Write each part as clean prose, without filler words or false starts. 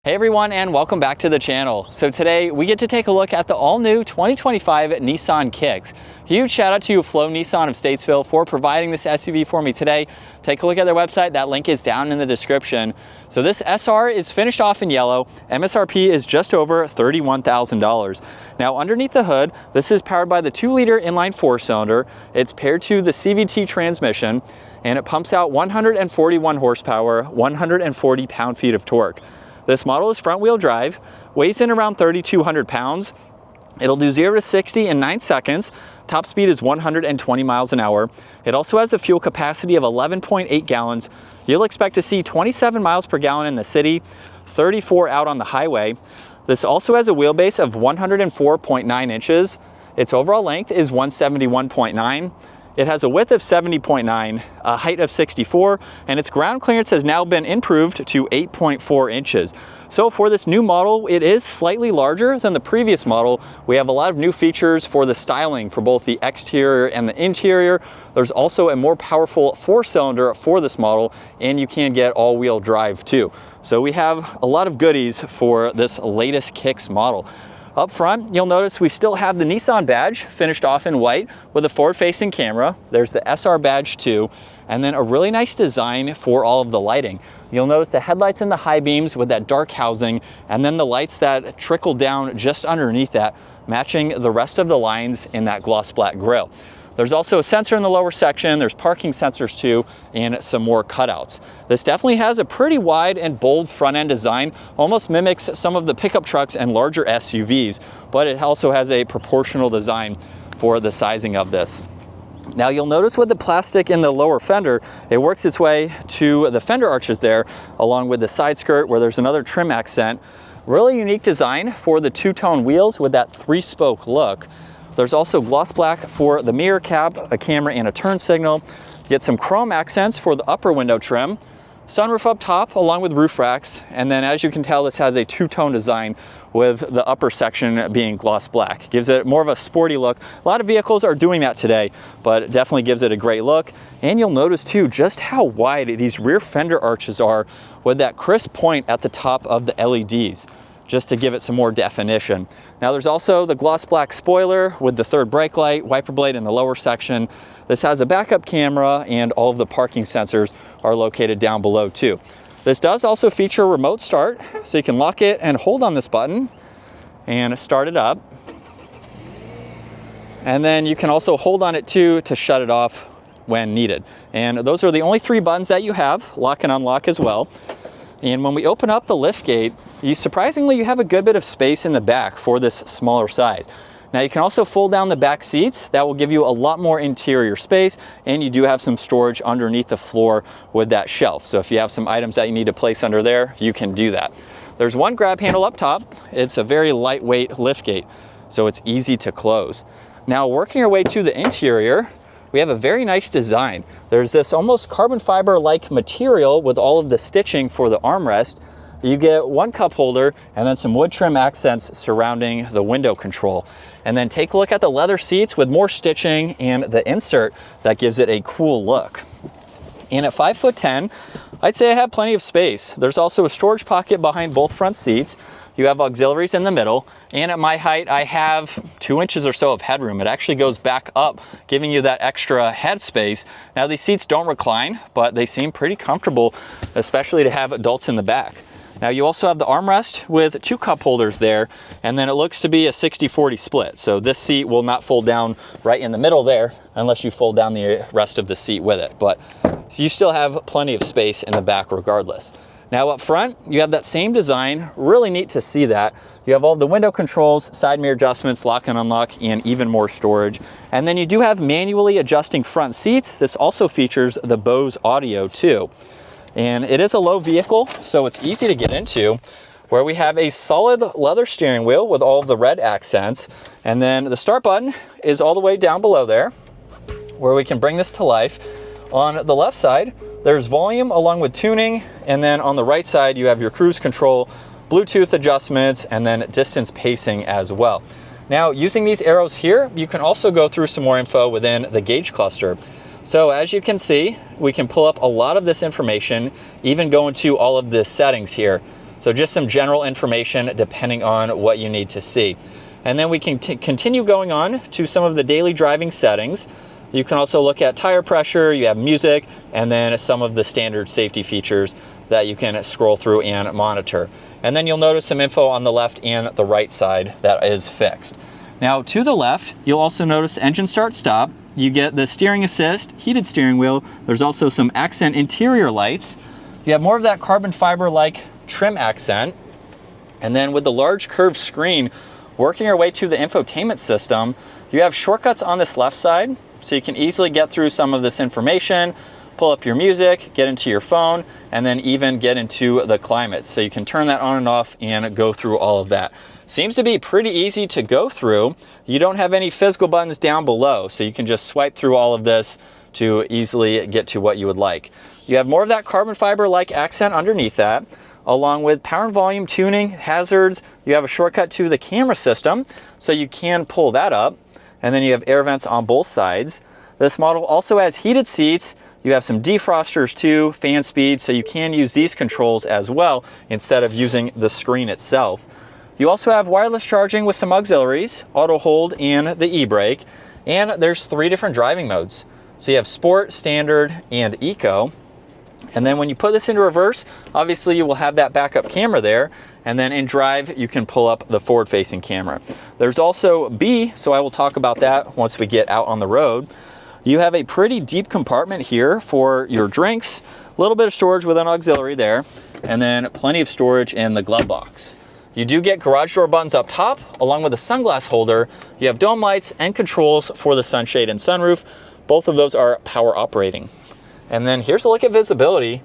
Hey everyone, and welcome back to the channel. So today we get to take a look at the all-new 2025 Nissan Kicks. Huge shout out to FOURR Nissan of Statesville for providing this SUV for me today. Take a look at their website. That link is down in the description. So this SR is finished off in yellow. MSRP is just over $31,000. Now underneath the hood, this is powered by the 2-liter inline 4-cylinder. It's paired to the CVT transmission, and it pumps out 141 horsepower, 140 pound-feet of torque. This model is front-wheel drive, weighs in around 3,200 pounds. It'll do 0 to 60 in 9 seconds. Top speed is 120 miles an hour. It also has a fuel capacity of 11.8 gallons. You'll expect to see 27 miles per gallon in the city, 34 out on the highway. This also has a wheelbase of 104.9 inches. Its overall length is 171.9. It has a width of 70.9, a height of 64, and its ground clearance has now been improved to 8.4 inches. So for this new model, it is slightly larger than the previous model. We have a lot of new features for the styling for both the exterior and the interior. There's also a more powerful 4-cylinder for this model, and you can get all-wheel drive too. So we have a lot of goodies for this latest Kicks model. Up front, you'll notice we still have the Nissan badge finished off in white with a forward-facing camera. There's the SR badge too, and then a really nice design for all of the lighting. You'll notice the headlights and the high beams with that dark housing, and then the lights that trickle down just underneath that, matching the rest of the lines in that gloss black grille. There's also a sensor in the lower section, there's parking sensors too, and some more cutouts. This definitely has a pretty wide and bold front end design, almost mimics some of the pickup trucks and larger SUVs, but it also has a proportional design for the sizing of this. Now you'll notice with the plastic in the lower fender, it works its way to the fender arches there, along with the side skirt where there's another trim accent. Really unique design for the two-tone wheels with that 3-spoke look. There's also gloss black for the mirror cap, a camera, and a turn signal. You get some chrome accents for the upper window trim, sunroof up top along with roof racks, and then as you can tell, this has a two-tone design with the upper section being gloss black. Gives it more of a sporty look. A lot of vehicles are doing that today, but it definitely gives it a great look. And you'll notice too just how wide these rear fender arches are with that crisp point at the top of the LEDs, just to give it some more definition. Now there's also the gloss black spoiler with the third brake light, wiper blade in the lower section. This has a backup camera, and all of the parking sensors are located down below too. This does also feature a remote start, so you can lock it and hold on this button and start it up. And then you can also hold on it too to shut it off when needed. And those are the only 3 buttons that you have, lock and unlock as well. And when we open up the lift gate, surprisingly, you have a good bit of space in the back for this smaller size. Now you can also fold down the back seats. That will give you a lot more interior space, and you do have some storage underneath the floor with that shelf. So if you have some items that you need to place under there, you can do that. There's one grab handle up top. It's a very lightweight lift gate, so it's easy to close. Now working our way to the interior, we have a very nice design. There's this almost carbon fiber-like material with all of the stitching for the armrest. You get one cup holder and then some wood trim accents surrounding the window control. And then take a look at the leather seats with more stitching and the insert that gives it a cool look. And at 5'10", I'd say I have plenty of space. There's also a storage pocket behind both front seats. You have auxiliaries in the middle, and at my height, I have 2 inches or so of headroom. It actually goes back up, giving you that extra head space. Now these seats don't recline, but they seem pretty comfortable, especially to have adults in the back. Now you also have the armrest with 2 cup holders there, and then it looks to be a 60-40 split. So this seat will not fold down right in the middle there, unless you fold down the rest of the seat with it. But you still have plenty of space in the back regardless. Now up front, you have that same design. Really neat to see that. You have all the window controls, side mirror adjustments, lock and unlock, and even more storage. And then you do have manually adjusting front seats. This also features the Bose audio too. And it is a low vehicle, so it's easy to get into, where we have a solid leather steering wheel with all of the red accents. And then the start button is all the way down below there, where we can bring this to life. On the left side, there's volume along with tuning, and then on the right side, you have your cruise control, Bluetooth adjustments, and then distance pacing as well. Now, using these arrows here, you can also go through some more info within the gauge cluster. So as you can see, we can pull up a lot of this information, even go into all of the settings here. So just some general information depending on what you need to see. And then we can continue going on to some of the daily driving settings. You can also look at tire pressure, you have music, and then some of the standard safety features that you can scroll through and monitor. And then you'll notice some info on the left and the right side that is fixed. Now to the left, you'll also notice engine start stop. You get the steering assist, heated steering wheel. There's also some accent interior lights. You have more of that carbon fiber-like trim accent. And then with the large curved screen, working your way to the infotainment system, you have shortcuts on this left side, so you can easily get through some of this information, pull up your music, get into your phone, and then even get into the climate. So you can turn that on and off and go through all of that. Seems to be pretty easy to go through. You don't have any physical buttons down below, so you can just swipe through all of this to easily get to what you would like. You have more of that carbon fiber-like accent underneath that, along with power and volume tuning, hazards. You have a shortcut to the camera system, so you can pull that up. And then you have air vents on both sides. This model also has heated seats. You have some defrosters too, fan speed, so you can use these controls as well instead of using the screen itself. You also have wireless charging with some auxiliaries, auto hold, and the e-brake. And there's 3 different driving modes. So you have Sport, Standard, and Eco. And then when you put this into reverse, obviously you will have that backup camera there. And then in drive, you can pull up the forward-facing camera. There's also B, so I will talk about that once we get out on the road. You have a pretty deep compartment here for your drinks, a little bit of storage with an auxiliary there, and then plenty of storage in the glove box. You do get garage door buttons up top, along with a sunglass holder. You have dome lights and controls for the sunshade and sunroof. Both of those are power operating. And then here's a look at visibility.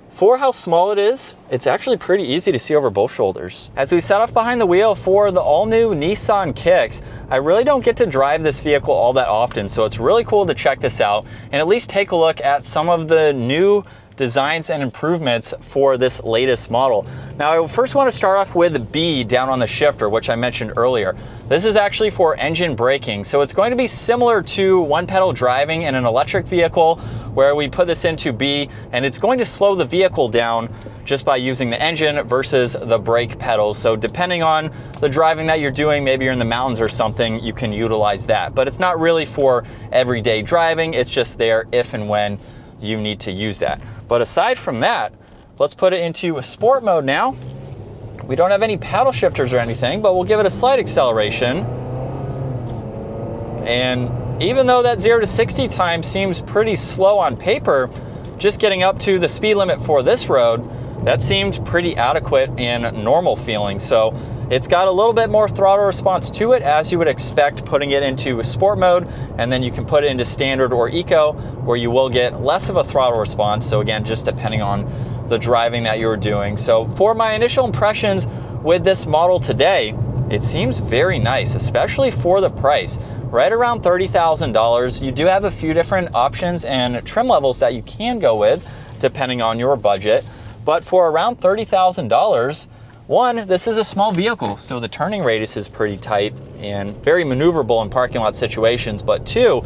For how small it is, it's actually pretty easy to see over both shoulders. As we set off behind the wheel for the all-new Nissan Kicks, I really don't get to drive this vehicle all that often, so it's really cool to check this out and at least take a look at some of the new designs and improvements for this latest model. Now, I first want to start off with B down on the shifter, which I mentioned earlier. This is actually for engine braking, so it's going to be similar to one-pedal driving in an electric vehicle, where we put this into B, and it's going to slow the vehicle down just by using the engine versus the brake pedals. So depending on the driving that you're doing, maybe you're in the mountains or something, you can utilize that. But it's not really for everyday driving, it's just there if and when you need to use that. But aside from that, let's put it into a sport mode now. We don't have any paddle shifters or anything, but we'll give it a slight acceleration. And even though that 0 to 60 time seems pretty slow on paper, just getting up to the speed limit for this road, that seemed pretty adequate and normal feeling. So it's got a little bit more throttle response to it, as you would expect putting it into sport mode, and then you can put it into standard or eco, where you will get less of a throttle response. So again, just depending on the driving that you're doing. So for my initial impressions with this model today, it seems very nice, especially for the price. Right around $30,000. You do have a few different options and trim levels that you can go with, depending on your budget. But for around $30,000, one, this is a small vehicle, so the turning radius is pretty tight and very maneuverable in parking lot situations. But two,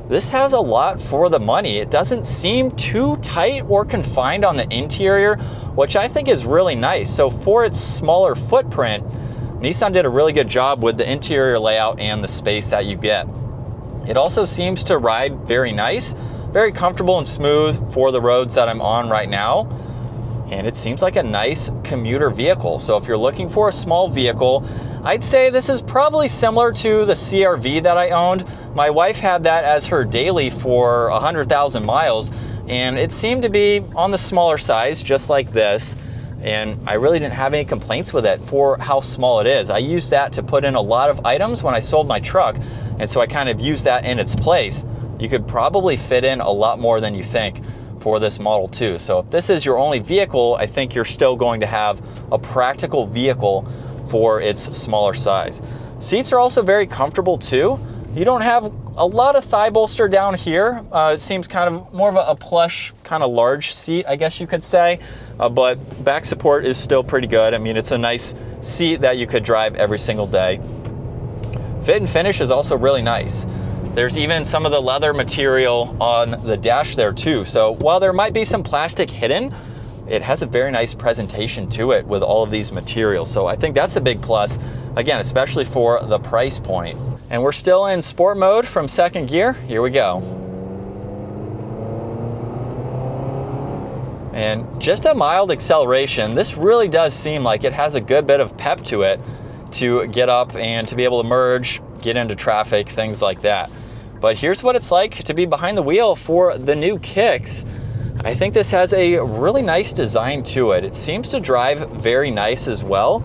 this has a lot for the money. It doesn't seem too tight or confined on the interior, which I think is really nice. So for its smaller footprint, Nissan did a really good job with the interior layout and the space that you get. It also seems to ride very nice, very comfortable and smooth for the roads that I'm on right now. And it seems like a nice commuter vehicle. So if you're looking for a small vehicle, I'd say this is probably similar to the CR-V that I owned. My wife had that as her daily for 100,000 miles, and it seemed to be on the smaller size, just like this. And I really didn't have any complaints with it for how small it is. I used that to put in a lot of items when I sold my truck, and so I kind of used that in its place. You could probably fit in a lot more than you think for this Model 2. So if this is your only vehicle, I think you're still going to have a practical vehicle for its smaller size. Seats are also very comfortable too. You don't have a lot of thigh bolster down here. It seems kind of more of a plush, kind of large seat, I guess you could say. But back support is still pretty good. I mean, it's a nice seat that you could drive every single day. Fit and finish is also really nice. There's even some of the leather material on the dash there too. So while there might be some plastic hidden, it has a very nice presentation to it with all of these materials. So I think that's a big plus, again, especially for the price point. And we're still in sport mode from second gear. Here we go. And just a mild acceleration. This really does seem like it has a good bit of pep to it to get up and to be able to merge, get into traffic, things like that. But here's what it's like to be behind the wheel for the new Kicks. I think this has a really nice design to it. It seems to drive very nice as well.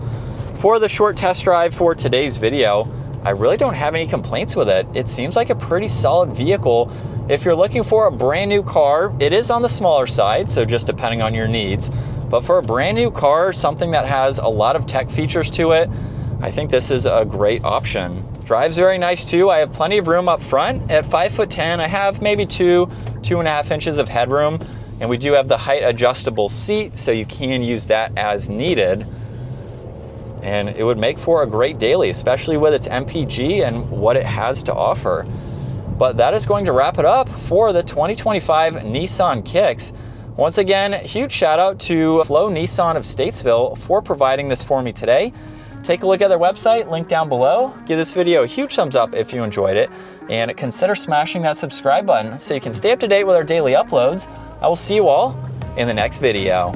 For the short test drive for today's video, I really don't have any complaints with it. It seems like a pretty solid vehicle. If you're looking for a brand new car, it is on the smaller side, so just depending on your needs. But for a brand new car, something that has a lot of tech features to it, I think this is a great option. Drives very nice too. I have plenty of room up front. At 5'10", I have maybe 2.5 inches of headroom. And we do have the height adjustable seat, so you can use that as needed. And it would make for a great daily, especially with its MPG and what it has to offer. But that is going to wrap it up for the 2025 Nissan Kicks. Once again, huge shout out to FOURR Nissan of Statesville for providing this for me today. Take a look at their website, link down below. Give this video a huge thumbs up if you enjoyed it, and consider smashing that subscribe button so you can stay up to date with our daily uploads. I will see you all in the next video.